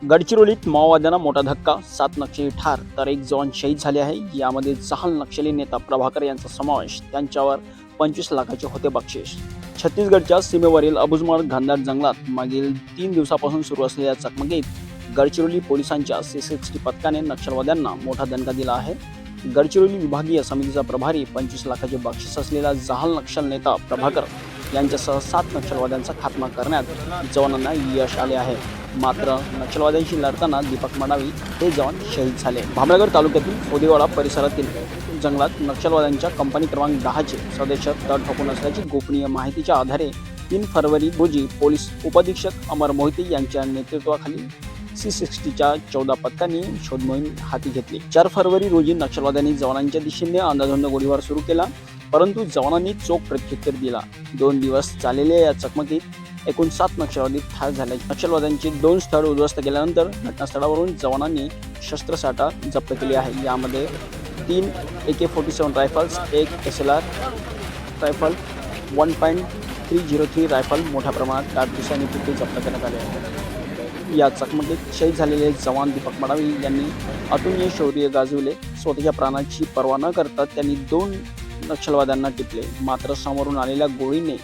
गडचिरोलीत माओवाद्यांना मोठा धक्का, 7 नक्षली ठार तर 1 जवान शहीद झाले आहे. यामध्ये जहाल नक्षली नेता प्रभाकर यांचा समावेश. त्यांच्यावर 25 लाखाचे होते बक्षीस. छत्तीसगडच्या सीमेवरील अबुजमाड घनदाट जंगलात मागील 3 दिवसापासून सुरू असलेल्या चकमकीत गडचिरोली पोलिसांच्या C60 पथकाने नक्षलवाद्यांना मोठा दणका दिला आहे. गडचिरोली विभागीय समितीचा प्रभारी 25 लाखाचे बक्षीस असलेला जहाल नक्षल नेता प्रभाकर यांच्यासह 7 नक्षलवाद्यांचा खात्मा करण्यात जवानांना यश आले आहे. मात्र नक्षलवाद्यांशी लढताना दीपक मडावी हे जवान शहीद झाले. भामरागड तालुक्यातील फोदेवाडा परिसरातील जंगलात नक्षलवाद्यांच्या कंपनी क्रमांक 10चे सदस्य तळ ठोकून असल्याची गोपनीय माहितीच्या आधारे 3 फरवरी रोजी पोलीस उपअधीक्षक अमर मोहिते यांच्या नेतृत्वाखाली C60च्या 14 पथकांनी शोध मोहीम हाती घेतली. 4 फरवरी रोजी नक्षलवाद्यांनी जवानांच्या दिशेने अंदाधुंद गोळीबार सुरू केला, परंतु जवानांनी चोख प्रत्युत्तर दिला. 2 दिवस चाललेल्या या चकमकीत एकूण 7 नक्षलवादी ठार झाले. नक्षलवाद्यांची 2 स्थळ उद्ध्वस्त केल्यानंतर घटनास्थळावरून जवानांनी शस्त्रसाठा जप्त केली आहे. यामध्ये 3 AK-47 rifles, 1 SLR rifle, 1.303 rifle, मोठ्या प्रमाणात काडतुसे आणि तुकडे जप्त करण्यात आले आहेत. या चकमकीत शहीद झालेले जवान दीपक मडावी यांनी अतुलनीय शौर्य गाजवले. स्वतःच्या प्राणाची पर्वा न करता त्यांनी 2 नक्षलवाद्यांना टिपले, मात्र समोरून आलेल्या गोळीने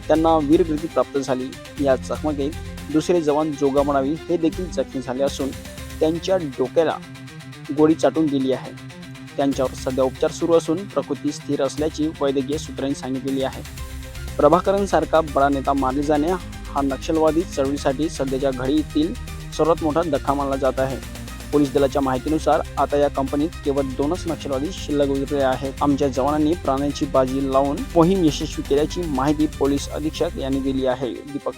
त्यांना वीरगती प्राप्त झाली. या चकमकीत दुसरे जवान जोगा मडावी हे देखील जखमी झाले असून त्यांच्या डोक्याला गोळी चाटून गेली आहे. त्यांच्यावर सध्या उपचार सुरू असून प्रकृती स्थिर असल्याची वैद्यकीय सूत्रांनी सांगितलेली आहे. प्रभाकरांसारखा बडा नेता मानले जाणे हा नक्षलवादी चळवळीसाठी सध्याच्या घडीतील सर्वात मोठा धक्का मानला जात आहे. पोलीस दलाच्या माहितीनुसार आता या कंपनीत केवळ 2च नक्षलवादी शिल्लक उरले आहेत. आमच्या जवानांनी प्राणाची बाजी लावून मोहीम यशस्वी केल्याची माहिती पोलीस अधीक्षक यांनी दिली आहे. दीपक